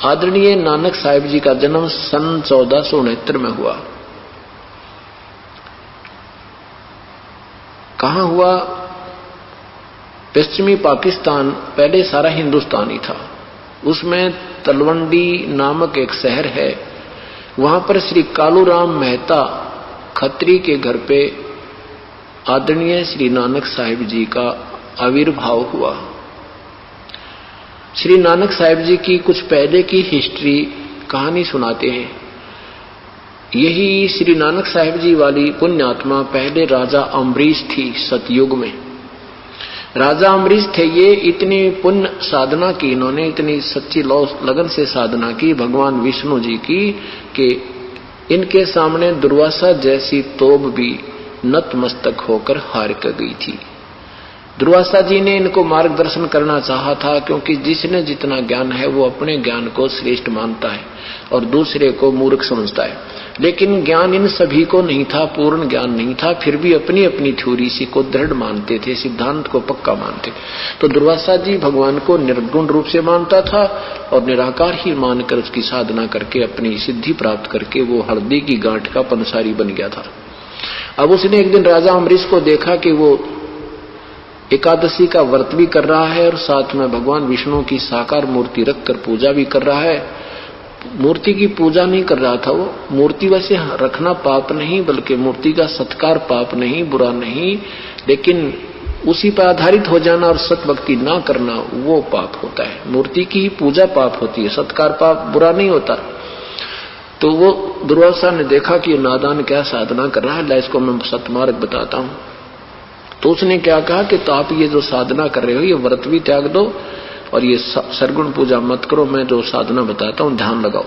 आदरणीय नानक साहिब जी का जन्म सन 1469 में हुआ। कहां हुआ? पश्चिमी पाकिस्तान, पहले सारा हिंदुस्तान ही था। उसमें तलवंडी नामक एक शहर है, वहां पर श्री कालूराम मेहता खत्री के घर पे आदरणीय श्री नानक साहिब जी का आविर्भाव हुआ। श्री नानक साहिब जी की कुछ पहले की हिस्ट्री कहानी सुनाते हैं। यही श्री नानक साहिब जी वाली पुण्यात्मा पहले राजा अम्बरीश थी। सतयुग में राजा अम्बरीश थे। ये इतनी पुण्य साधना की, इन्होंने इतनी सच्ची लगन से साधना की भगवान विष्णु जी की कि इनके सामने दुर्वासा जैसी तोब भी नतमस्तक होकर हार कर गई थी। दुर्वासा जी ने इनको मार्गदर्शन करना चाहा था, क्योंकि जिसने जितना ज्ञान है वो अपने ज्ञान को श्रेष्ठ मानता है और दूसरे को मूर्ख समझता है। लेकिन ज्ञान इन सभी को नहीं था, पूर्ण ज्ञान नहीं था, फिर भी अपनी अपनी थ्योरी सी को दृढ़ मानते थे, सिद्धांत को पक्का मानते। तो दुर्वासा जी भगवान को निर्गुण रूप से मानता था और निराकार ही मानकर उसकी साधना करके अपनी सिद्धि प्राप्त करके वो हल्दी की गांठ का पंसारी बन गया था। अब उसने एक दिन राजा अम्बरीश को देखा कि वो एकादशी का व्रत भी कर रहा है और साथ में भगवान विष्णु की साकार मूर्ति रखकर पूजा भी कर रहा है। मूर्ति की पूजा नहीं कर रहा था वो, मूर्ति वैसे रखना पाप नहीं, बल्कि मूर्ति का सत्कार पाप नहीं, बुरा नहीं, लेकिन उसी पर आधारित हो जाना और सत भक्ति ना करना वो पाप होता है। मूर्ति की ही पूजा पाप होती है, सत्कार पाप बुरा नहीं होता। तो वो दुर्वासा ने देखा कि ये नादान क्या साधना कर रहा है, ला इसको मैं सतमार्ग बताता हूं। तो उसने क्या कहा कि तो आप ये जो साधना कर रहे हो ये व्रत भी त्याग दो और ये सरगुण पूजा मत करो, मैं जो साधना बताता हूं ध्यान लगाओ।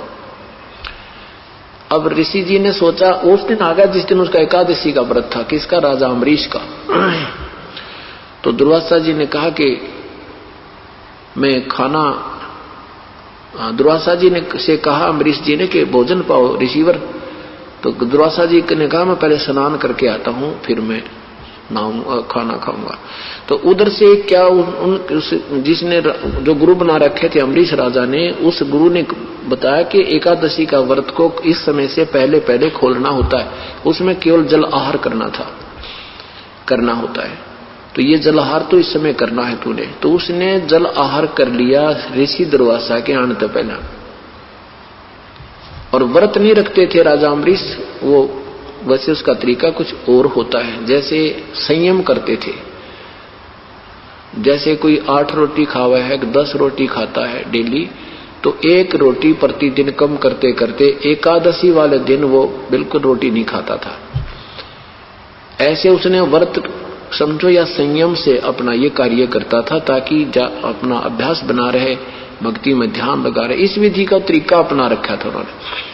अब ऋषि जी ने सोचा, उस दिन आ गया जिस दिन उसका एकादशी का व्रत था। किसका? राजा अम्बरीश का। तो दुर्वासा जी ने कहा कि मैं खाना, दुर्वासा जी ने से कहा अम्बरीश जी ने कि भोजन पाओ ऋषिवर। तो दुर्वासा जी ने कहा मैं पहले स्नान करके आता हूं फिर मैं खाना खाऊंगा। तो उधर से क्या जिसने जो गुरु बना रखे थे अम्बरीश राजा ने, उस गुरु ने बताया कि एकादशी का व्रत को इस समय से पहले पहले खोलना होता है, उसमें केवल जल आहार करना होता है। तो ये जल आहार तो इस समय करना है तूने। तो उसने जल आहार कर लिया ऋषि दुर्वासा के आने से पहले। और व्रत नहीं रखते थे राजा अम्बरीश, वो वैसे उसका तरीका कुछ और होता है। जैसे संयम करते थे, जैसे कोई 8 रोटी खावा है, 10 रोटी खाता है डेली, तो 1 रोटी प्रतिदिन कम करते करते एकादशी वाले दिन वो बिल्कुल रोटी नहीं खाता था। ऐसे उसने व्रत समझो या संयम से अपना ये कार्य करता था ताकि अपना अभ्यास बना रहे, भक्ति में ध्यान लगा रहे। इस विधि का तरीका अपना रखा था उन्होंने।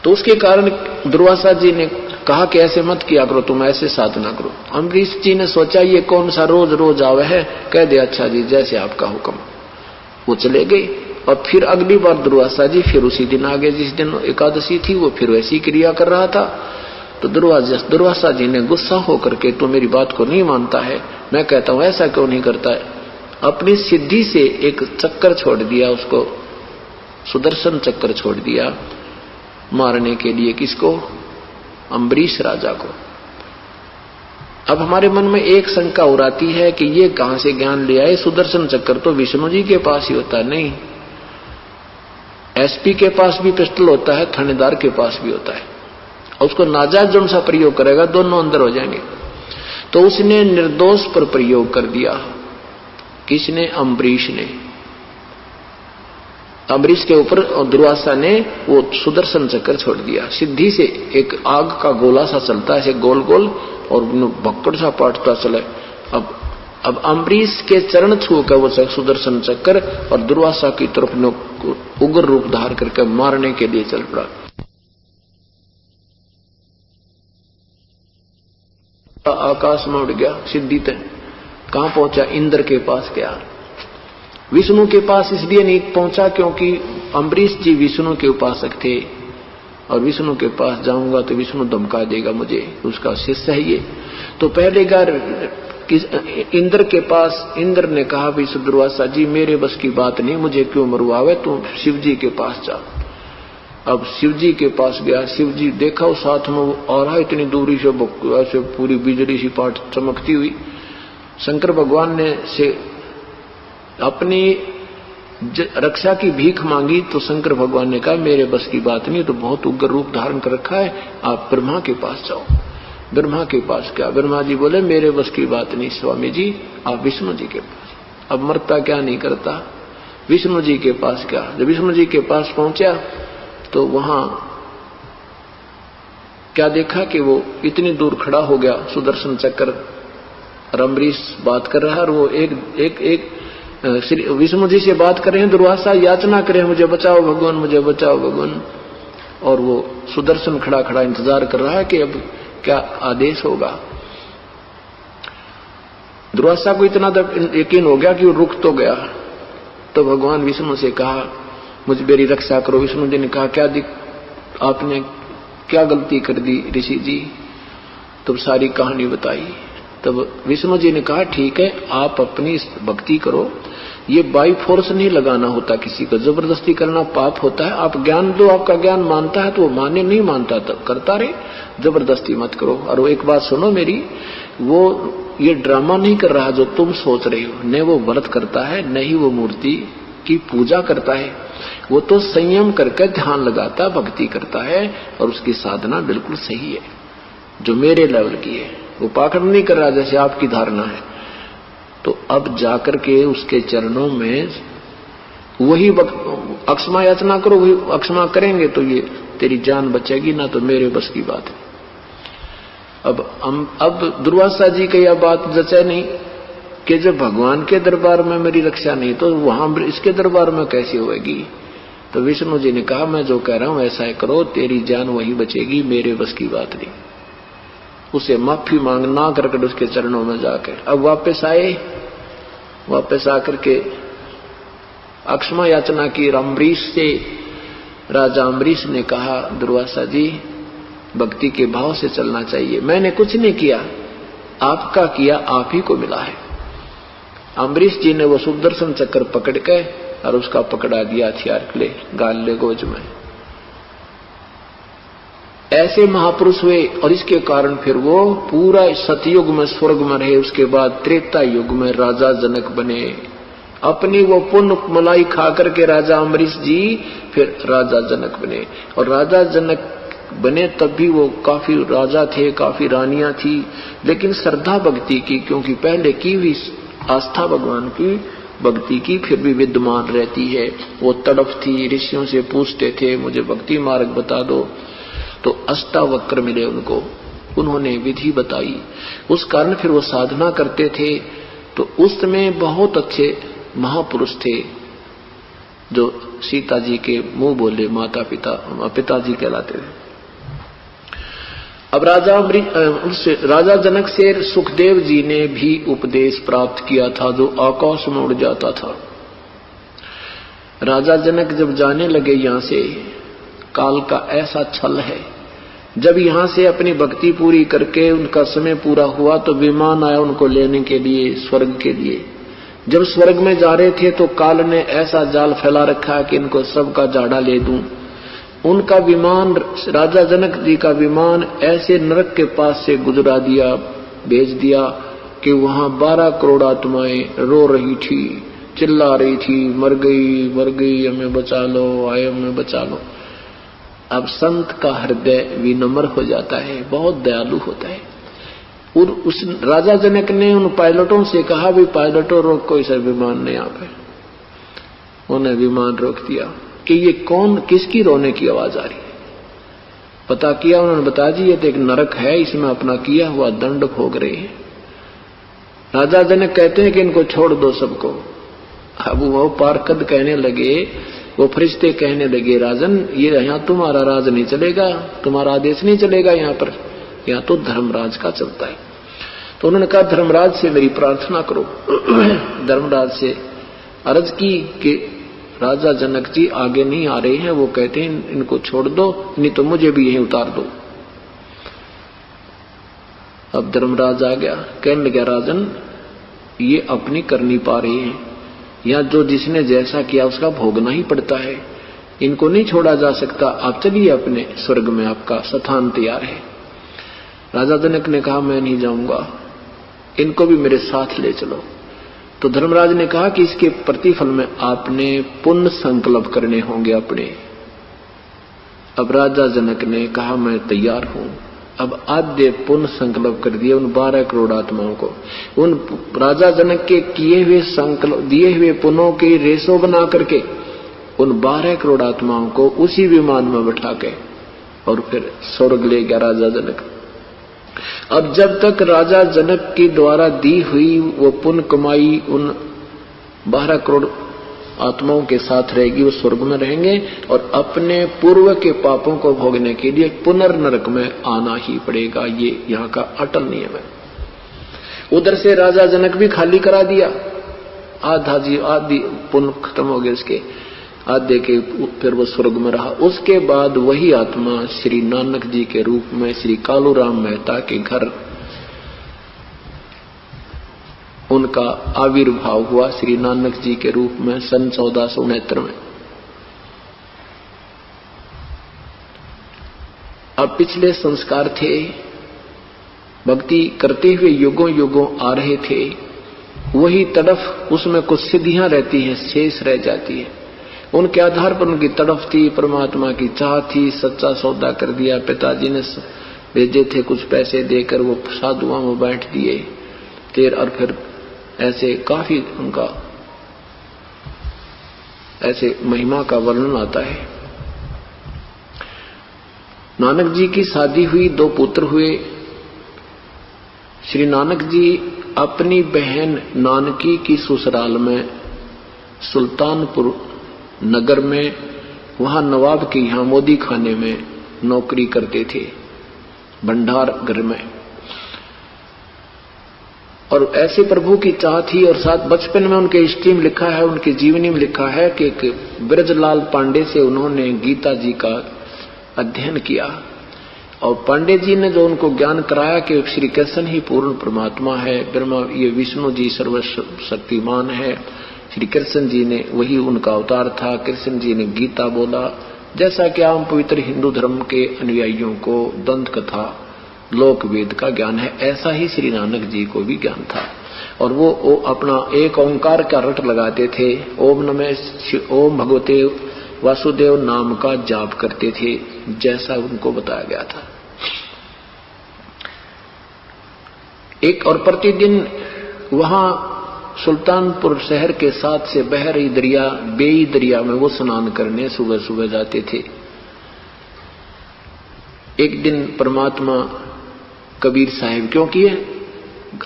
तो उसके कारण दुर्वासा जी ने कहा कि ऐसे मत किया करो, तुम ऐसे साधना करो। अम्बरीश जी ने सोचा ये कौन सा रोज रोज आवे है, कह दे अच्छा जी जैसे आपका हुक्म। वो चले गए और फिर अगली बार दुर्वासा जी फिर उसी दिन आ गए जिस दिन एकादशी थी, वो फिर वैसी क्रिया कर रहा था। तो दुर्वासा जी ने गुस्सा होकर के तू मेरी बात को नहीं मानता है, मैं कहता हूं ऐसा क्यों नहीं करता है। अपनी सिद्धि से एक चक्कर छोड़ दिया, उसको सुदर्शन चक्कर छोड़ दिया मारने के लिए। किसको? अम्बरीश राजा को। अब हमारे मन में एक शंका उड़ाती है कि ये कहां से ज्ञान ले आए, सुदर्शन चक्कर तो विष्णु जी के पास ही होता है। नहीं, एसपी के पास भी पिस्टल होता है, थानेदार के पास भी होता है। उसको नाजायज जो सा प्रयोग करेगा दोनों अंदर हो जाएंगे। तो उसने निर्दोष पर प्रयोग कर दिया। किसने? अम्बरीश ने। अम्बरीश के ऊपर दुर्वासा ने वो सुदर्शन चक्कर छोड़ दिया। सिद्धि से एक आग का गोला सा चलता है ऐसे गोल गोल और भक्कड़ सा पाटता चले। अब अम्बरीश के चरण छू कर वो सुदर्शन चक्कर और दुर्वासा की तरफ उग्र रूप धार करके मारने के लिए चल पड़ा। आकाश में उड़ गया सिद्धि तक। कहां पहुंचा? इंद्र के पास गया। विष्णु के पास इसलिए नहीं पहुंचा क्योंकि अम्बरीश जी विष्णु के उपासक थे और विष्णु के पास जाऊंगा तो विष्णु धमका देगा मुझे, उसका शिष्य है ये। तो पहले इंद्र के पास, इंद्र ने कहा भी दुर्वासा जी मेरे बस की बात नहीं, मुझे क्यों मरवावे, तुम शिव जी के पास जाओ। अब शिव जी के पास गया, शिव जी देखा वो साथ में वो आ रहा, इतनी दूरी से ऐसे पूरी बिजली सी पाट चमकती हुई। शंकर भगवान ने से अपनी रक्षा की भीख मांगी तो शंकर भगवान ने कहा मेरे बस की बात नहीं, तो बहुत उग्र रूप धारण कर रखा है, आप ब्रह्मा के पास जाओ। ब्रह्मा के पास क्या, ब्रह्मा जी बोले मेरे बस की बात नहीं स्वामी जी, आप विष्णु जी के पास। अब मरता क्या नहीं करता, विष्णु जी के पास क्या। जब विष्णु जी के पास पहुंचा तो वहां क्या देखा कि वो इतनी दूर खड़ा हो गया, सुदर्शन चक्र, अम्बरीश बात कर रहा है और वो एक श्री विष्णु जी से बात कर रहे हैं, दुर्वासा याचना करे मुझे बचाओ भगवान, मुझे बचाओ भगवान। और वो सुदर्शन खड़ा खड़ा इंतजार कर रहा है कि अब क्या आदेश होगा। दुर्वासा को इतना यकीन हो गया कि वो रुक तो गया। तो भगवान विष्णु से कहा मुझे मेरी रक्षा करो। विष्णु जी ने कहा क्या आपने क्या गलती कर दी ऋषि जी, तब सारी कहानी बताई। तब विष्णु जी ने कहा ठीक है आप अपनी भक्ति करो, ये बाई फोर्स नहीं लगाना होता, किसी को जबरदस्ती करना पाप होता है। आप ज्ञान दो, आपका ज्ञान मानता है तो वो माने, नहीं मानता तब करता रहे, जबरदस्ती मत करो। और एक बात सुनो मेरी, वो ये ड्रामा नहीं कर रहा जो तुम सोच रहे हो, न वो व्रत करता है न ही वो मूर्ति की पूजा करता है, वो तो संयम करके ध्यान लगाता, भक्ति करता है और उसकी साधना बिल्कुल सही है जो मेरे लेवल की है। वो पाखंड नहीं कर रहा जैसे आपकी धारणा है। तो अब जाकर के उसके चरणों में वही अक्षमा याचना करो, वही अक्षमा करेंगे तो ये तेरी जान बचेगी, ना तो मेरे बस की बात है। अब दुर्वासा जी की यह बात जचे नहीं कि जब भगवान के दरबार में मेरी रक्षा नहीं तो वहां इसके दरबार में कैसी होगी। तो विष्णु जी ने कहा मैं जो कह रहा हूं ऐसा करो, तेरी जान वही बचेगी, मेरे बस की बात नहीं। उसे माफी मांगना करके उसके चरणों में जाकर अब वापस आए, वापस आकर के अक्षमा याचना की अम्बरीश से। राजा अम्बरीश ने कहा दुर्वासा जी भक्ति के भाव से चलना चाहिए, मैंने कुछ नहीं किया, आपका किया आप ही को मिला है। अम्बरीश जी ने वो सुदर्शन चक्र पकड़ के और उसका पकड़ा दिया हथियार के लिए गाले गोज में। ऐसे महापुरुष हुए और इसके कारण फिर वो पूरा सतयुग में स्वर्ग में रहे। उसके बाद त्रेता युग में राजा जनक बने, अपनी वो पुण्य मलाई खा करके राजा अम्बरीश जी फिर राजा जनक बने। और राजा जनक बने तब भी वो काफी राजा थे, काफी रानियां थी, लेकिन श्रद्धा भक्ति की, क्योंकि पहले की हुई आस्था भगवान की भक्ति की फिर भी विद्यमान रहती है। वो तड़फ थी, ऋषियों से पूछते थे मुझे भक्ति मार्ग बता दो, तो अष्टावक्र मिले उनको, उन्होंने विधि बताई, उस कारण फिर वो साधना करते थे। तो उस समय बहुत अच्छे महापुरुष थे जो सीता जी के मुंह बोले माता पिताजी कहलाते थे। अब राजा जनक से सुखदेव जी ने भी उपदेश प्राप्त किया था जो आकाश में उड़ जाता था। राजा जनक जब जाने लगे यहां से, काल का ऐसा छल है, जब यहां से अपनी भक्ति पूरी करके उनका समय पूरा हुआ तो विमान आया उनको लेने के लिए स्वर्ग के लिए। जब स्वर्ग में जा रहे थे तो काल ने ऐसा जाल फैला रखा कि इनको सबका झाड़ा ले दूं। उनका विमान, राजा जनक जी का विमान ऐसे नरक के पास से गुजरा दिया, भेज दिया कि वहां 12 करोड़ आत्माएं रो रही थी, चिल्ला रही थी, मर गई हमें बचा लो, आए हमें बचा लो। अब संत का हृदय विनम्र हो जाता है, बहुत दयालु होता है। और उस राजा जनक ने उन पायलटों से कहा भी पायलटों रोक, कोई सा विमान नहीं आ पाए। उन्हें विमान रोक दिया कि ये कौन, किसकी रोने की आवाज आ रही है। पता किया, उन्होंने बता दी ये तो एक नरक है, इसमें अपना किया हुआ दंड भोग रहे हैं। राजा जनक कहते हैं कि इनको छोड़ दो सबको। अब वो पारकद कहने लगे, वो फरिश्ते कहने लगे राजन ये यहाँ तुम्हारा राज नहीं चलेगा, तुम्हारा आदेश नहीं चलेगा यहाँ पर, यहाँ तो धर्मराज का चलता है। तो उन्होंने कहा धर्मराज से मेरी प्रार्थना करो। धर्मराज से अर्ज की कि राजा जनक जी आगे नहीं आ रहे हैं, वो कहते हैं इनको छोड़ दो, नहीं तो मुझे भी यहीं उतार दो। अब धर्मराज आ गया, कहने लगा राजन ये अपनी करनी पा रही है, या जो जिसने जैसा किया उसका भोगना ही पड़ता है, इनको नहीं छोड़ा जा सकता। आप चलिए अपने स्वर्ग में, आपका स्थान तैयार है। राजा जनक ने कहा मैं नहीं जाऊंगा, इनको भी मेरे साथ ले चलो। तो धर्मराज ने कहा कि इसके प्रतिफल में आपने पुण्य संकल्प करने होंगे अपने। अब राजा जनक ने कहा मैं तैयार हूं। अब आद्य पुण्य संकल्प कर दिए उन 12 करोड़ आत्माओं को। उन राजा जनक के किए हुए संकल्प, दिए हुए पुण्यों की रेसो बना करके उन 12 करोड़ आत्माओं को उसी विमान में बैठा के और फिर स्वर्ग ले गया राजा जनक। अब जब तक राजा जनक के द्वारा दी हुई वो पुण्य कमाई उन 12 करोड़ आत्माओं के साथ रहेगी, वो स्वर्ग में रहेंगे और अपने पूर्व के पापों को भोगने के लिए पुनर्नरक में आना ही पड़ेगा। ये यहाँ का अटल नियम है। उधर से राजा जनक भी खाली करा दिया, आदि पुण्य खत्म हो गए उसके, आधे के फिर वो स्वर्ग में रहा। उसके बाद वही आत्मा श्री नानक जी के रूप में श्री कालूराम मेहता के घर उनका आविर्भाव हुआ श्री नानक जी के रूप में सन 1469 में। अब पिछले संस्कार थे, भक्ति करते हुए युगों युगों आ रहे थे, वही तड़फ उसमें कुछ सिद्धियां रहती हैं, शेष रह जाती है। उनके आधार पर उनकी तड़फ थी, परमात्मा की चाह थी, सच्चा सौदा कर दिया। पिताजी ने भेजे थे कुछ पैसे देकर, वो साधुओं में बैठ दिए तेर, और फिर ऐसे काफी उनका ऐसे महिमा का वर्णन आता है। नानक जी की शादी हुई, 2 पुत्र हुए। श्री नानक जी अपनी बहन नानकी की ससुराल में सुल्तानपुर नगर में, वहां नवाब के यहां मोदी खाने में नौकरी करते थे, भंडार घर में। और ऐसे प्रभु की चाह थी। और साथ बचपन में उनके हिस्ट्री में लिखा है, उनकी जीवनी में लिखा है कि ब्रजलाल पांडे से उन्होंने गीता जी का अध्ययन किया और पांडे जी ने जो उनको ज्ञान कराया कि श्री कृष्ण ही पूर्ण परमात्मा है, ब्रह्मा ये विष्णु जी सर्वशक्तिमान है, श्री कृष्ण जी ने वही उनका अवतार था। कृष्ण जी ने गीता बोला, जैसा कि आम पवित्र हिंदू धर्म के अनुयायियों को दंत कथा लोक वेद का ज्ञान है, ऐसा ही श्री नानक जी को भी ज्ञान था। और वो अपना एक ओंकार का रट लगाते थे, ओम भगवते वासुदेव नाम का जाप करते थे, जैसा उनको बताया गया था। एक और प्रतिदिन वहां सुल्तानपुर शहर के साथ से बह रही दरिया बेई दरिया में वो स्नान करने सुबह सुबह जाते थे। एक दिन परमात्मा कबीर साहिब, क्योंकि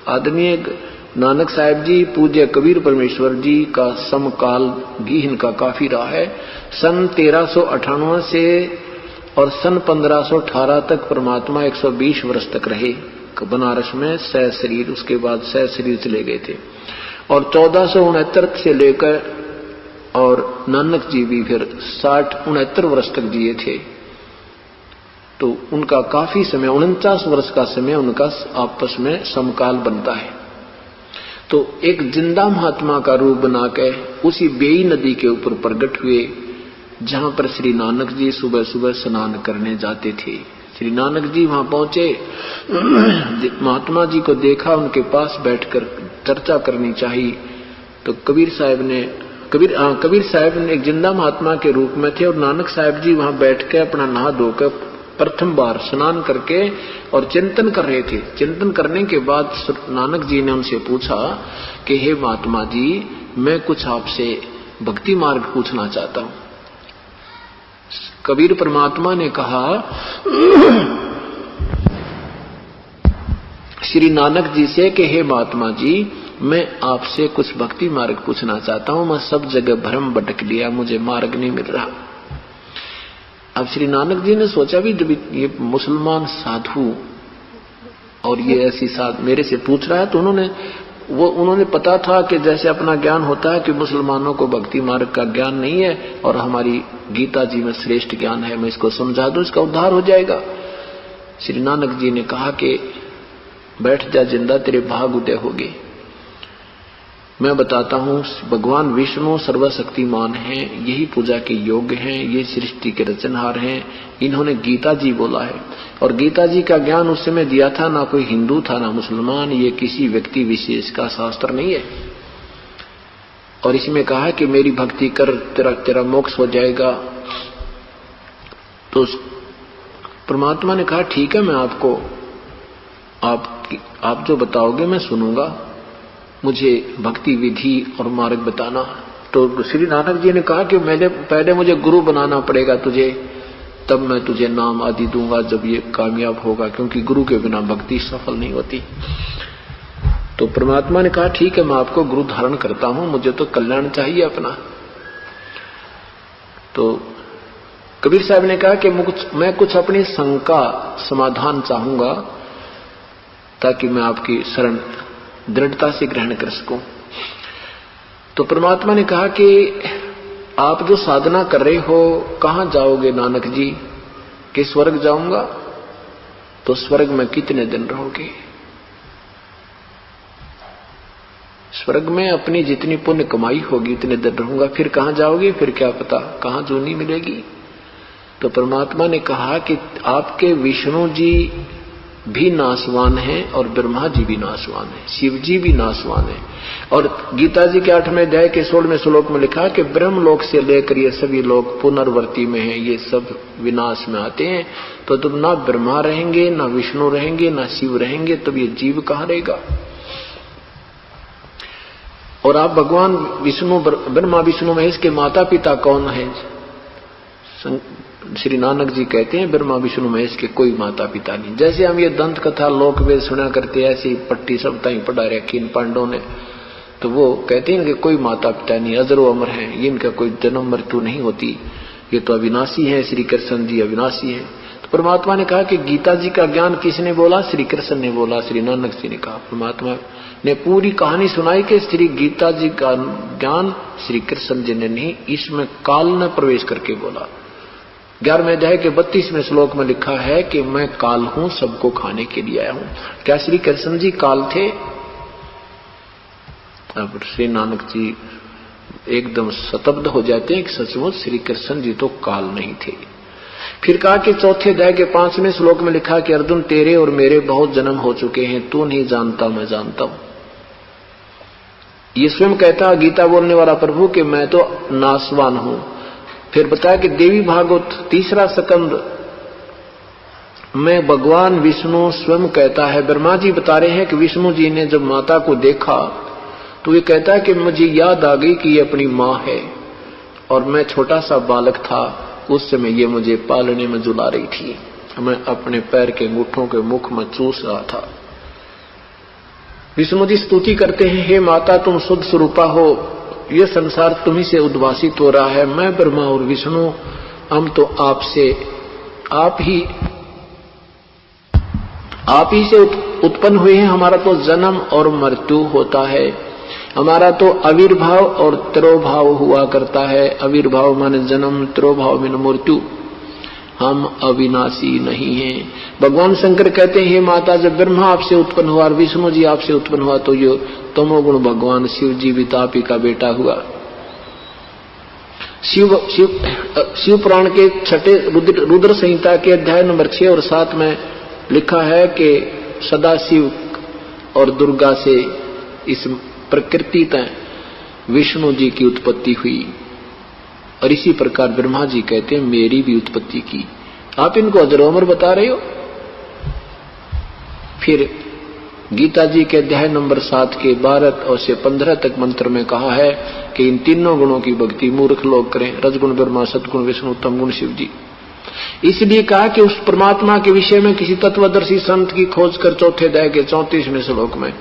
आदरणीय नानक साहिब जी पूज्य कबीर परमेश्वर जी का समकाल भी इनका काफी रहा है। सन 1398 से और सन 1518 तक परमात्मा 120 वर्ष तक रहे बनारस में सह शरीर, उसके बाद सह शरीर चले गए थे। और 1469 से लेकर और नानक जी भी फिर 69 वर्ष तक जिए थे। तो उनका काफी समय, 49 वर्ष का समय उनका आपस में समकाल बनता है। तो एक जिंदा महात्मा का रूप बना के उसी बेई नदी के ऊपर प्रकट हुए, जहां पर श्री नानक जी सुबह सुबह स्नान करने जाते थे। श्री नानक जी वहां पहुंचे, महात्मा जी को देखा, उनके पास बैठकर चर्चा करनी चाहिए। तो कबीर साहब ने एक जिंदा महात्मा के रूप में थे और नानक साहब जी वहां बैठ के अपना नहा धोकर प्रथम बार स्नान करके और चिंतन कर रहे थे। चिंतन करने के बाद नानक जी ने उनसे पूछा कि हे महात्मा जी, मैं कुछ आपसे भक्ति मार्ग पूछना चाहता हूं। कबीर परमात्मा ने कहा श्री नानक जी से कि हे महात्मा जी, मैं आपसे कुछ भक्ति मार्ग पूछना चाहता हूं। मैं सब जगह भ्रम भटक लिया, मुझे मार्ग नहीं मिल रहा। अब श्री नानक जी ने सोचा भी जब ये मुसलमान साधु और ये ऐसी मेरे से पूछ रहा है, तो उन्होंने पता था कि जैसे अपना ज्ञान होता है कि मुसलमानों को भक्ति मार्ग का ज्ञान नहीं है और हमारी गीता जी में श्रेष्ठ ज्ञान है, मैं इसको समझा दूं, इसका उद्धार हो जाएगा। श्री नानक जी ने कहा कि बैठ जा जिंदा, तेरे भाग उदय होगे। मैं बताता हूं, भगवान विष्णु सर्वशक्तिमान हैं, यही पूजा के योग्य हैं, ये सृष्टि के रचनहार हैं। इन्होंने गीता जी बोला है, और गीता जी का ज्ञान उस समय दिया था ना कोई हिंदू था ना मुसलमान, ये किसी व्यक्ति विशेष का शास्त्र नहीं है। और इसमें कहा है कि मेरी भक्ति कर, तेरा मोक्ष हो जाएगा। तो परमात्मा ने कहा ठीक है, मैं आपको आप जो बताओगे मैं सुनूंगा, मुझे भक्ति विधि और मार्ग बताना। तो श्री नानक जी ने कहा कि पहले मुझे गुरु बनाना पड़ेगा तुझे, तब मैं तुझे नाम आदि दूंगा जब ये कामयाब होगा, क्योंकि गुरु के बिना भक्ति सफल नहीं होती। तो परमात्मा ने कहा ठीक है, मैं आपको गुरु धारण करता हूं, मुझे तो कल्याण चाहिए अपना। तो कबीर साहब ने कहा कि मैं कुछ अपनी शंका समाधान चाहूंगा, ताकि मैं आपकी शरण दृढ़ता से ग्रहण कर सकूं। तो परमात्मा ने कहा कि आप जो साधना कर रहे हो, कहां जाओगे नानक जी? कि स्वर्ग जाऊंगा। तो स्वर्ग में कितने दिन रहोगे? स्वर्ग में अपनी जितनी पुण्य कमाई होगी उतने दिन रहूंगा। फिर कहां जाओगे? फिर क्या पता कहां जूनी मिलेगी। तो परमात्मा ने कहा कि आपके विष्णु जी भी नाशवान हैं और ब्रह्मा जी भी नाशवान हैं, शिव जी भी नाशवान हैं। और गीता जी के 8वें अध्याय के 16वें श्लोक में लिखा कि ब्रह्मलोक से लेकर ये सभी लोग पुनर्वर्ती में हैं, ये सब विनाश में आते हैं। तो तुम ना ब्रह्मा रहेंगे, ना विष्णु रहेंगे, ना शिव रहेंगे, तब ये जीव कहां रहेगा? और आप भगवान विष्णु, ब्रह्मा विष्णु महेश के माता पिता कौन है? श्री नानक जी कहते हैं ब्रह्मा विष्णु महेश के कोई माता पिता नहीं। जैसे हम ये दंत कथा लोक वेद सुना करते, ऐसी पट्टी सब ताई पढ़ा रखी इन पांडवों ने, तो वो कहते हैं कि कोई माता पिता नहीं, अजरो अमर है, ये इनका कोई जन्म मृत्यु नहीं होती, ये तो अविनाशी है। श्री कृष्ण जी अविनाशी है। तो परमात्मा ने कहा कि गीता जी का ज्ञान किसने बोला? श्री कृष्ण ने बोला, श्री नानक जी ने कहा। परमात्मा ने पूरी कहानी सुनाई कि श्री गीता जी का ज्ञान श्री कृष्ण जी ने नहीं, इसमें काल ने प्रवेश करके बोला। 11वें अध्याय के 32वें श्लोक में लिखा है कि मैं काल हूं, सबको खाने के लिए आया हूं। क्या श्री कृष्ण जी काल थे? अब श्री नानक जी एकदम स्तब्ध हो जाते हैं कि सचमुच श्री कृष्ण जी तो काल नहीं थे। फिर कहा कि 4थे अध्याय के 5वें श्लोक में लिखा कि अर्जुन तेरे और मेरे बहुत जन्म हो चुके हैं, तू नहीं जानता मैं जानता हूं। ये स्वयं कहता गीता बोलने वाला प्रभु कि मैं तो नाशवान हूं। फिर बताया कि देवी भागवत 3रा स्कंद में भगवान विष्णु स्वयं कहता है, ब्रह्मा जी बता रहे हैं कि विष्णु जी ने जब माता को देखा तो ये कहता है कि मुझे याद आ गई कि ये अपनी माँ है और मैं छोटा सा बालक था, उस समय ये मुझे पालने में झुला रही थी, मैं अपने पैर के अंगूठों के मुख में चूस रहा था। विष्णु जी स्तुति करते हैं, हे माता तुम शुद्ध स्वरूपा हो, यह संसार तुम्ही से उद्भासित हो रहा है, मैं ब्रह्मा और विष्णु हम तो आप ही से उत्पन्न हुए हैं। हमारा तो जन्म और मृत्यु होता है, हमारा तो आविर्भाव और तिरोभाव हुआ करता है। आविर्भाव माने जन्म, तिरोभाव माने मृत्यु। हम अविनाशी नहीं हैं। भगवान शंकर कहते हैं, हे माता जब ब्रह्मा आपसे उत्पन्न हुआ और विष्णु जी आपसे उत्पन्न हुआ तो ये तमोगुण भगवान शिव जी भी तो आप ही का बेटा हुआ। शिव पुराण के 6 रुद्र संहिता के अध्याय नंबर 6 और 7 में लिखा है कि सदाशिव और दुर्गा से इस प्रकृति तय विष्णु जी की उत्पत्ति हुई, और इसी प्रकार ब्रह्मा जी कहते हैं मेरी भी उत्पत्ति की। आप इनको अजरोमर बता रहे हो। फिर गीता जी के अध्याय नंबर 7 के 12 और से 15 तक मंत्र में कहा है कि इन तीनों गुणों की भक्ति मूर्ख लोग करें, रजगुण ब्रह्मा, सतगुण विष्णु, तमगुण शिव जी। इसलिए कहा कि उस परमात्मा के विषय में किसी तत्वदर्शी संत की खोज कर 4थे अध्याय के 34वें श्लोक में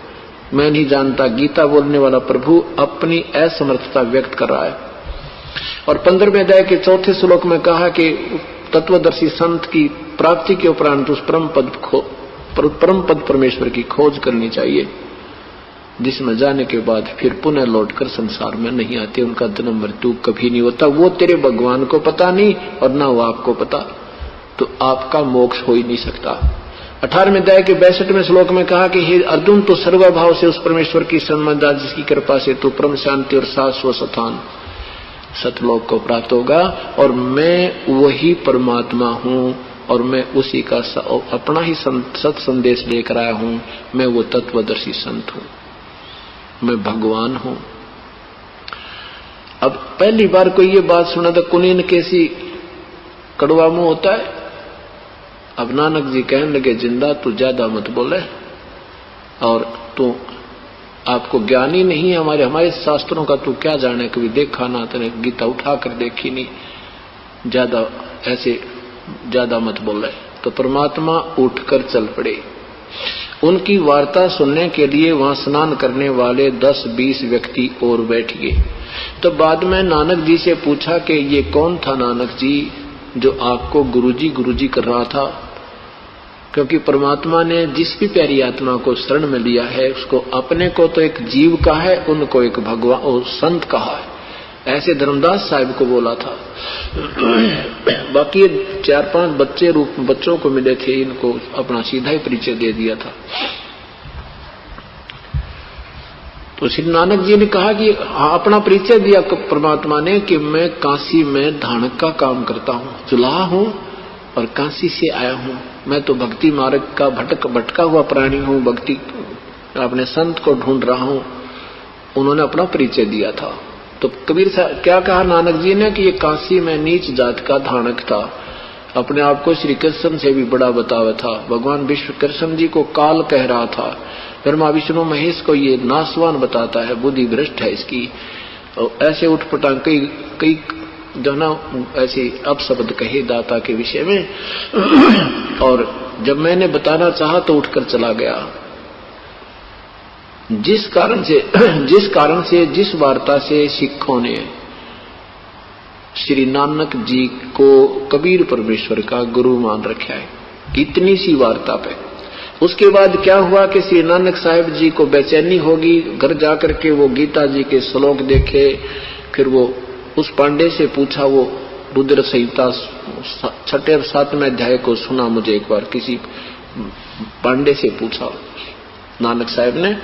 मैं नहीं जानता, गीता बोलने वाला प्रभु अपनी असमर्थता व्यक्त कर रहा है। और 15वें अध्याय के 4थे श्लोक में कहा कि तत्वदर्शी संत की प्राप्ति के उपरांत उस परम पद परमेश्वर की खोज करनी चाहिए, जिसमें जाने के बाद फिर पुनः लौटकर संसार में नहीं आते, उनका जन्म मृत्यु कभी नहीं होता। वो तेरे भगवान को पता नहीं और ना वो आपको पता, तो आपका मोक्ष हो ही नहीं सकता। 18वें अध्याय के 62वें श्लोक में कहा कि हे अर्जुन, तो सर्वभाव से उस परमेश्वर की शरण में जा जिसकी कृपा से तू परम शांति और शाश्वत स्थान सतलोक को प्राप्त होगा। और मैं वही परमात्मा हूँ और मैं उसी का अपना ही सत संदेश लेकर आया हूँ। मैं वो तत्वदर्शी संत हूँ, मैं भगवान हूँ। अब पहली बार कोई ये बात सुना तो कुनीन कैसी कड़वा मुंह होता है। अब नानक जी कहने लगे, जिंदा तू ज्यादा मत बोले और तू आपको ज्ञान ही नहीं है हमारे शास्त्रों का, तू क्या जाने, कभी देखा ना, तेने गीता उठा कर देखी नहीं, ज्यादा मत बोले। तो परमात्मा उठकर चल पड़े। उनकी वार्ता सुनने के लिए वहां स्नान करने वाले 10-20 व्यक्ति और बैठ गए। तो बाद में नानक जी से पूछा कि ये कौन था नानक जी जो आपको गुरुजी कर रहा था, क्योंकि परमात्मा ने जिस भी प्यारी आत्मा को शरण में लिया है उसको अपने को तो एक जीव कहा है, उनको एक भगवान और संत कहा है। ऐसे धर्मदास साहिब को बोला था। बाकी 4-5 बच्चों को मिले थे, इनको अपना सीधा ही परिचय दे दिया था। तो श्री नानक जी ने कहा कि अपना परिचय दिया परमात्मा ने कि मैं काशी में धानक का काम करता हूँ, जुलाहा हूँ और काशी से आया हूँ। मैं तो भक्ति मार्ग का भटका हुआ प्राणी हूँ, भक्ति अपने संत को ढूंढ रहा हूँ। उन्होंने अपना परिचय दिया था। तो कबीर साहब क्या कहा नानक जी ने कि ये काशी में नीच जात का धानक था, अपने आप को श्री कृष्ण से भी बड़ा बतावा था। भगवान विश्व कृष्ण जी को काल कह रहा था, ब्रह्मा विष्णु महेश को ये नासवान बताता है, बुद्धि भ्रष्ट है इसकी। और ऐसे उठपटांग कई जो ना ऐसे अपशब्द कहे दाता के विषय में। और जब मैंने बताना चाहा तो उठकर चला गया। जिस कारण से जिस वार्ता से सिखों ने श्री नानक जी को कबीर परमेश्वर का गुरु मान रखा है, इतनी सी वार्ता पे। उसके बाद क्या हुआ कि श्री नानक साहिब जी को बेचैनी होगी, घर जाकर के वो गीता जी के श्लोक देखे। फिर वो उस पांडे से पूछा, वो रुद्र संहिता 6 और 7वें अध्याय को सुना मुझे एक बार, किसी पांडे से पूछा नानक साहिब ने,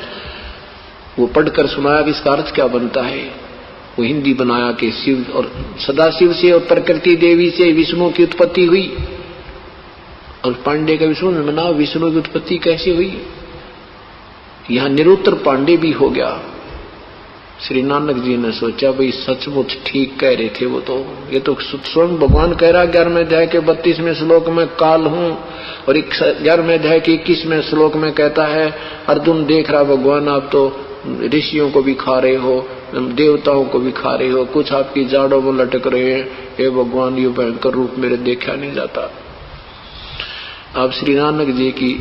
वो पढ़कर सुनाया कि इसका अर्थ क्या बनता है। वो हिंदी बनाया कि शिव और सदाशिव से और प्रकृति देवी से विष्णु की उत्पत्ति हुई। और पांडे का विष्णु ने मना, विष्णु की उत्पत्ति कैसे हुई। यहां निरुत्तर पांडे भी हो गया। श्री नानक जी ने सोचा भाई सचमुच ठीक कह रहे थे वो तो, ये तो स्वयं भगवान कह रहा 11वें अध्याय के 32वें श्लोक में काल हूं, और 11वें अध्याय के 21वें श्लोक में कहता है अर्जुन देख रहा भगवान आप तो ऋषियों को भी खा रहे हो, देवताओं को भी खा रहे हो, कुछ आपकी जाड़ों में लटक रहे हैं, हे भगवान ये भयंकर रूप मेरे देखा नहीं जाता। अब श्री नानक जी की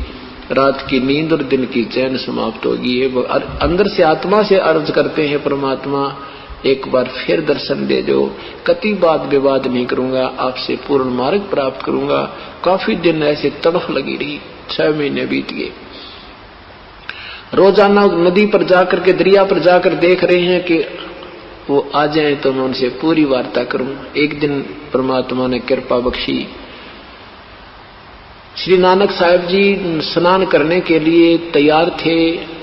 रात की नींद और दिन की चैन समाप्त होगी। ये अंदर से आत्मा से अर्ज करते हैं, परमात्मा एक बार फिर दर्शन दे दो, कति वाद विवाद नहीं करूंगा, आपसे पूर्ण मार्ग प्राप्त करूंगा। काफी दिन ऐसे तड़फ लगी रही, 6 महीने बीत गए। रोजाना नदी पर जाकर के, दरिया पर जाकर देख रहे हैं कि वो आ जाए तो मैं उनसे पूरी वार्ता करूं। एक दिन परमात्मा ने कृपा बख्शी, श्री नानक साहिब जी स्नान करने के लिए तैयार थे,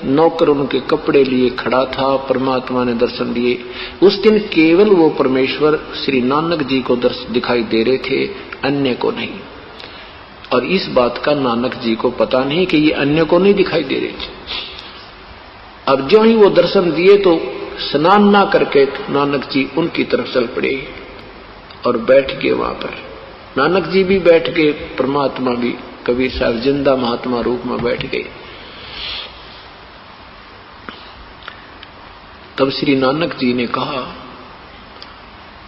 नौकर उनके कपड़े लिए खड़ा था, परमात्मा ने दर्शन दिए। उस दिन केवल वो परमेश्वर श्री नानक जी को दिखाई दे रहे थे, अन्य को नहीं। और इस बात का नानक जी को पता नहीं कि ये अन्य को नहीं दिखाई दे रहे थे। अब जो ही वो दर्शन दिए तो स्नान ना करके नानक जी उनकी तरफ चल पड़े और बैठ गए वहां पर। नानक जी भी बैठ गए, परमात्मा भी, कबीर साहब जिंदा महात्मा रूप में बैठ गए। तब श्री नानक जी ने कहा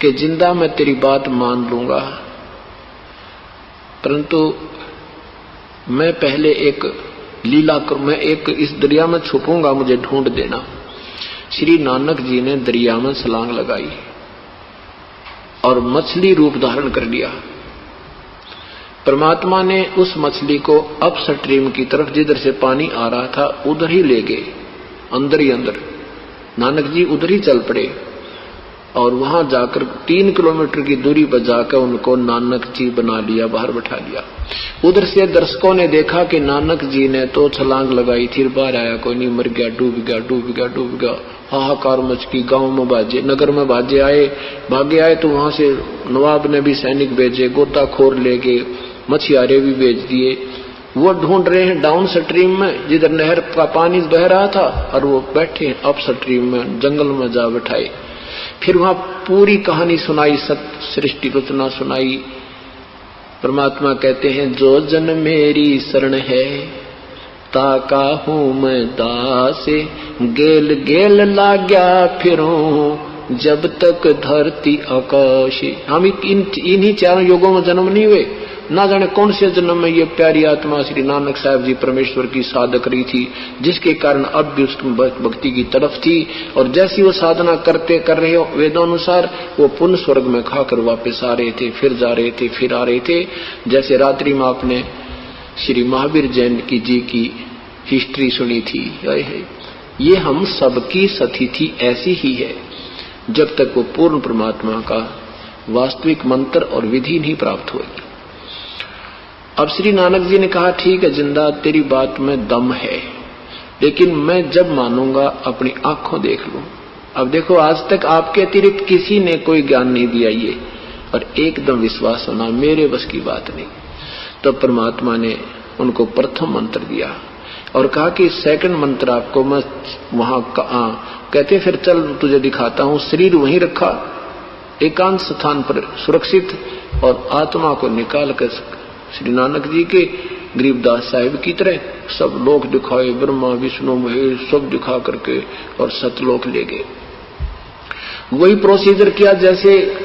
कि जिंदा मैं तेरी बात मान लूंगा, परंतु मैं पहले एक लीला करूं, मैं एक इस दरिया में छुपूंगा, मुझे ढूंढ देना। श्री नानक जी ने दरिया में छलांग लगाई और मछली रूप धारण कर लिया। परमात्मा ने उस मछली को अप स्ट्रीम की तरफ, जिधर से पानी आ रहा था उधर ही ले गए, अंदर ही अंदर। नानक जी उधर ही चल पड़े और वहां जाकर 3 किलोमीटर की दूरी पर जाकर उनको नानक जी बना लिया, बाहर बैठा लिया। उधर से दर्शकों ने देखा कि नानक जी ने तो छलांग लगाई थी, बाहर आया कोई नहीं, मर गया, डूब गया, डूब गया, डूब गया। हाहाकार मच गई, गांव में बाजे, नगर में बाजे आए, भागे आए। तो वहां से नवाब ने भी सैनिक भेजे, गोताखोर ले गए, मछियारे भी भेज दिए। वो ढूंढ रहे हैं डाउन स्ट्रीम में, जिधर नहर का पानी बह रहा था, और वो बैठे अप स्ट्रीम में, जंगल में जा बैठाए। फिर वहां पूरी कहानी सुनाई, सृष्टि रचना सुनाई। परमात्मा कहते हैं, जो जन मेरी शरण है ताका हूं मैं दासे, गेल गेल लाग्या फिरूं जब तक धरती आकाश। हम इन्हीं चारों युगों में जन्म नहीं हुए, ना जाने कौन से जन्म में ये प्यारी आत्मा श्री नानक साहब जी परमेश्वर की साधक रही थी, जिसके कारण अब भी उसकी भक्ति की तरफ थी। और जैसी वो साधना कर रहे हो वेदों अनुसार, वो पुण्य स्वर्ग में खाकर वापस आ रहे थे, फिर जा रहे थे, फिर आ रहे थे। जैसे रात्रि में आपने श्री महावीर जैन की जी की हिस्ट्री सुनी थी, ये हम सबकी सतिथि ऐसी ही है जब तक वो पूर्ण परमात्मा का वास्तविक मंत्र और विधि नहीं प्राप्त होगी। अब श्री नानक जी ने कहा, ठीक है जिंदा, तेरी बात में दम है, लेकिन मैं जब मानूंगा अपनी आंखों देख लूं। अब देखो, आज तक आपके अतिरिक्त किसी ने कोई ज्ञान नहीं दिया ये, और एकदम विश्वास होना मेरे बस की बात नहीं। तो परमात्मा ने उनको प्रथम मंत्र दिया और कहा कि सेकंड मंत्र आपको मैं वहां कहते, फिर चल तुझे दिखाता हूं। शरीर वहीं रखा एकांत स्थान पर सुरक्षित, और आत्मा को निकाल कर श्री नानक जी के गरीबदास साहिब की तरह सब लोक दिखाए, ब्रह्मा विष्णु महेश सब दिखा करके, और सतलोक ले गए। वही प्रोसीजर किया जैसे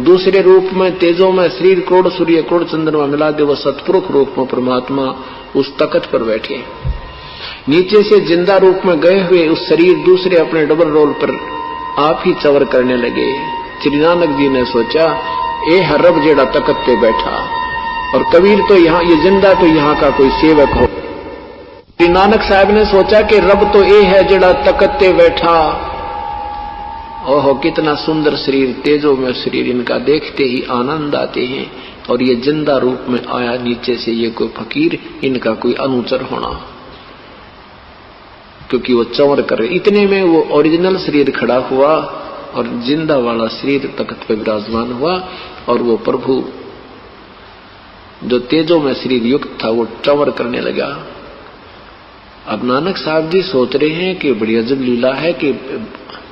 दूसरे रूप में तेजों में शरीर करोड़ सूर्य करोड़ चंद्रमा मिला दे, वो सतपुरुष रूप में परमात्मा उस तख्त पर बैठे। नीचे से जिंदा रूप में गए हुए उस शरीर दूसरे अपने डबल रोल पर आप ही चवर करने लगे। श्री नानक जी ने सोचा, ए हरब जेड़ा तख्त पे बैठा, और कबीर तो यहाँ, ये जिंदा तो यहाँ का कोई सेवक हो। श्री नानक साहब ने सोचा कि रब तो ये है जेड़ा तख्त पे बैठा। ओहो, कितना सुंदर शरीर, तेजो में शरीर, इनका देखते ही आनंद आते हैं। और ये जिंदा रूप में आया नीचे से, ये कोई फकीर, इनका कोई अनुचर होना, क्योंकि वो चंवर कर रहे। इतने में वो ओरिजिनल शरीर खड़ा हुआ और जिंदा वाला शरीर तख्त पे विराजमान हुआ, और वो प्रभु जो तेजो में शरीर युक्त था वो चंवर करने लगा। अब नानक साहब जी सोच रहे हैं कि बड़ी अजब लीला है कि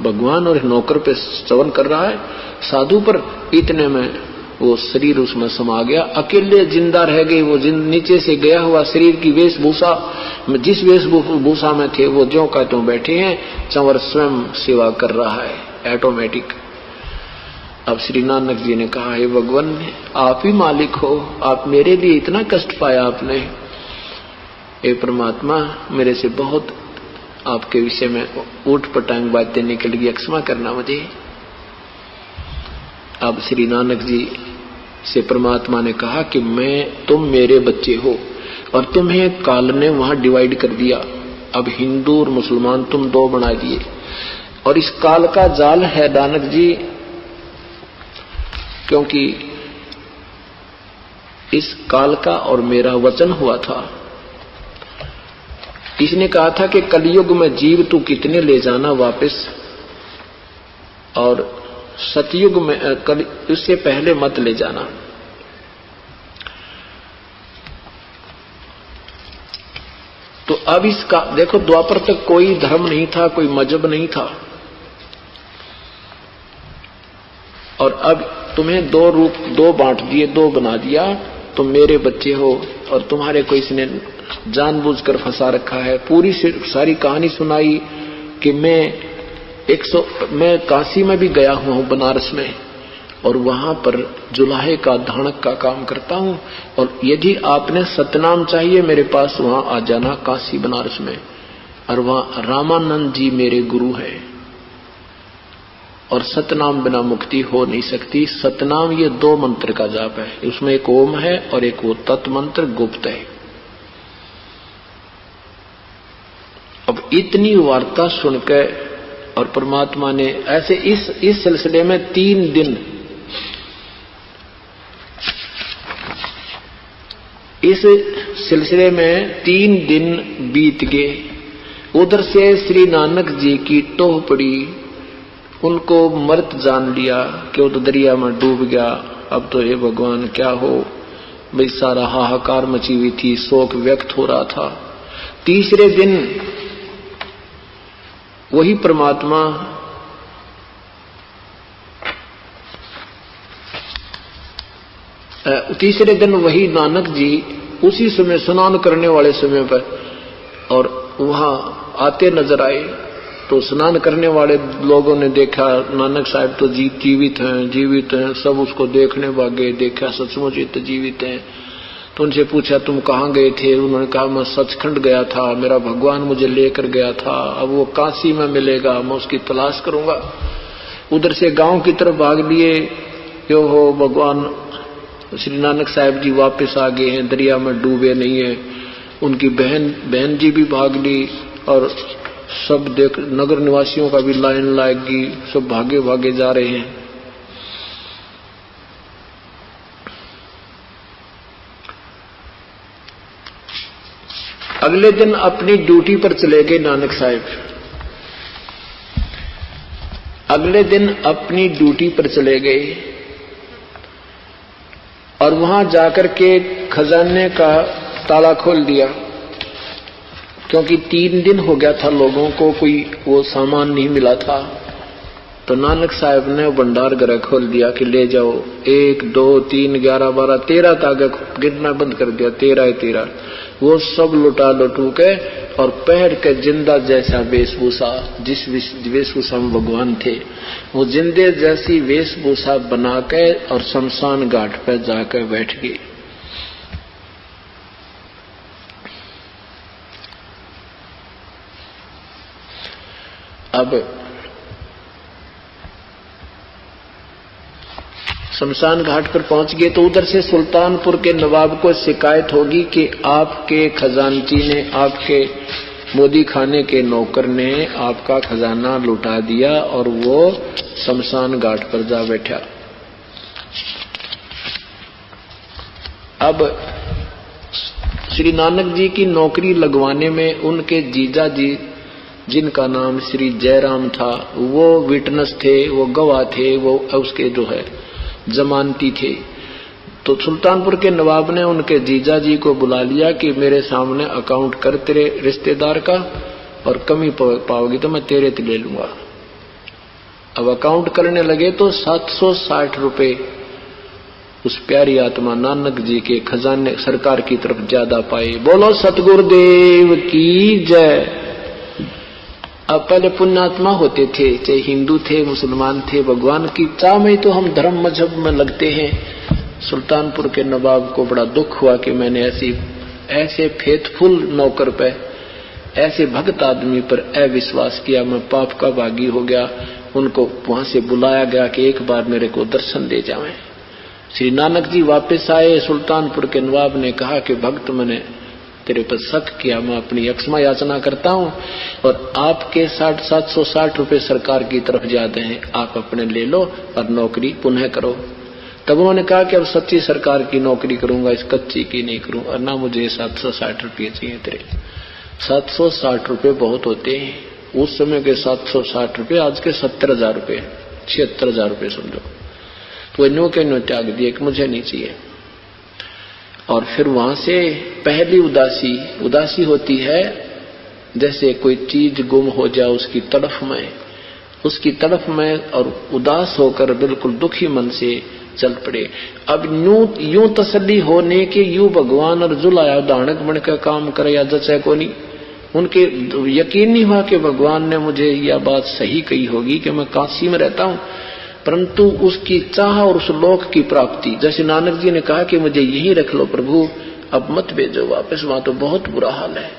भगवान और नौकर पे चवन कर रहा है, साधु पर। इतने में वो शरीर उसमें समा गया, अकेले जिंदा रह गए। वो नीचे से गया हुआ शरीर की वेशभूषा, जिस वेशभूषा में थे वो ज्यों का त्यों बैठे हैं, चंवर स्वयं सेवा कर रहा है ऑटोमेटिक। अब श्री नानक जी ने कहा, हे भगवान, आप ही मालिक हो, आप मेरे लिए इतना कष्ट पाया आपने। हे परमात्मा, मेरे से बहुत आपके विषय में ऊट पटांग बातें निकल गई, क्षमा करना मुझे। अब श्री नानक जी से परमात्मा ने कहा कि तुम मेरे बच्चे हो, और तुम्हें काल ने वहां डिवाइड कर दिया। अब हिंदू और मुसलमान तुम दो बना दिए, और इस काल का जाल है नानक जी, क्योंकि इस काल का और मेरा वचन हुआ था। इसने कहा था कि कलयुग में जीव तू कितने ले जाना वापस, और सतयुग में उससे पहले मत ले जाना। तो अब इसका देखो, द्वापर तक कोई धर्म नहीं था, कोई मजहब नहीं था, और अब तुम्हें दो बांट दिए, दो बना दिया। तुम मेरे बच्चे हो, और तुम्हारे को इसने जानबूझकर फंसा रखा है। पूरी सारी कहानी सुनाई कि मैं काशी में भी गया हुआ हूं, बनारस में, और वहां पर जुलाहे का धानक का काम करता हूं, और यदि आपने सतनाम चाहिए मेरे पास वहां आ जाना काशी बनारस में। और वहां रामानंद जी मेरे गुरु हैं, और सतनाम बिना मुक्ति हो नहीं सकती। सतनाम ये 2 मंत्र का जाप है, उसमें एक ओम है और एक वो तत् मंत्र गुप्त है। अब इतनी वार्ता सुनकर और परमात्मा ने ऐसे इस सिलसिले में 3 दिन, इस सिलसिले में 3 दिन बीत गए। उधर से श्री नानक जी की टोह पड़ी, उनको मृत जान लिया कि वो तो दरिया में डूब गया। अब तो हे भगवान क्या हो, भाई सारा हाहाकार मची हुई थी, शोक व्यक्त हो रहा था। तीसरे दिन वही परमात्मा तीसरे दिन वही नानक जी उसी समय स्नान करने वाले समय पर और वहां आते नजर आए। तो स्नान करने वाले लोगों ने देखा नानक साहब तो जीवित हैं, सब उसको देखने भागे, देखा सचमुच ये तो जीवित हैं। तो उनसे पूछा तुम कहाँ गए थे? उन्होंने कहा मैं सचखंड गया था, मेरा भगवान मुझे लेकर गया था, अब वो काशी में मिलेगा, मैं उसकी तलाश करूंगा। उधर से गांव की तरफ भाग लिए, यो हो भगवान श्री नानक साहब जी वापस आ गए हैं, दरिया में डूबे नहीं है। उनकी बहन जी भी भाग ली और सब देख, नगर निवासियों का भी लाइन लाएगी, सब भागे भागे जा रहे हैं। अगले दिन अपनी ड्यूटी पर चले गए नानक साहब। अगले दिन अपनी ड्यूटी पर चले गए और वहां जाकर के खजाने का ताला खोल दिया, क्योंकि 3 दिन हो गया था लोगों को कोई वो सामान नहीं मिला था। तो नानक साहब ने भंडार घर खोल दिया कि ले जाओ, 1 2 3 11 12 13 तक गिनना बंद कर दिया, 13 वो सब लुटा लुटू के और पहन के जिंदा जैसा वेशभूषा, जिस वेशभूषा में भगवान थे वो जिंदे जैसी वेशभूषा बना के और शमशान घाट पर जाकर बैठ गए। अब शमशान घाट पर पहुंच गए तो उधर से सुल्तानपुर के नवाब को शिकायत होगी कि आपके खजानची ने, आपके मोदी खाने के नौकर ने आपका खजाना लुटा दिया और वो शमशान घाट पर जा बैठा। अब श्री नानक जी की नौकरी लगवाने में उनके जीजा जी, जिनका नाम श्री जयराम था, वो विटनेस थे, वो गवाह थे, वो उसके जो है जमानती थे। तो सुल्तानपुर के नवाब ने उनके जीजा जी को बुला लिया कि मेरे सामने अकाउंट कर तेरे रिश्तेदार का, और कमी पाओगी तो मैं तेरे से ले लूंगा। अब अकाउंट करने लगे तो 760 रुपए उस प्यारी आत्मा नानक जी के खजाने सरकार की तरफ ज्यादा पाए। बोलो सतगुरुदेव की जय। अब पहले पुण्यात्मा होते थे, चाहे हिंदू थे, मुसलमान थे, भगवान की चाह में तो हम धर्म मजहब में लगते हैं। सुल्तानपुर के नवाब को बड़ा दुख हुआ कि मैंने ऐसे फेथफुल नौकर पे, ऐसे भक्त आदमी पर अविश्वास किया, मैं पाप का भागी हो गया। उनको वहां से बुलाया गया कि एक बार मेरे को दर्शन दे जाएं। श्री नानक जी वापस आए। सुल्तानपुर के नवाब ने कहा कि भक्त मैंने तेरे पर शक किया, मैं अपनी क्षमा याचना करता हूं और आपके 760 रुपए सरकार की तरफ जाते हैं, आप अपने ले लो और नौकरी पुनः करो। तब उन्होंने कहा कि अब सच्ची सरकार की नौकरी करूंगा, इस कच्ची की नहीं करूं, और ना मुझे 760 रुपये चाहिए तेरे। 760 रुपये बहुत होते हैं उस समय के, 760 रुपये आज के 70,000 रुपये, 76,000 रुपये समझो। तो न्यू के न्यू त्याग दिए कि मुझे नहीं चाहिए। और फिर वहां से पहली उदासी होती है, जैसे कोई चीज गुम हो जाए उसकी तड़फ में और उदास होकर बिल्कुल दुखी मन से चल पड़े। अब यूं तसल्ली होने के यूं भगवान और जुलाया दानक बनकर काम करे या जचे को नहीं। उनके यकीन नहीं हुआ कि भगवान ने मुझे यह बात सही कही होगी कि मैं काशी में रहता हूं, परंतु उसकी चाह और उस लोक की प्राप्ति, जैसे नानक जी ने कहा कि मुझे यहीं रख लो प्रभु, अब मत भेजो वापस, वहां तो बहुत बुरा हाल है।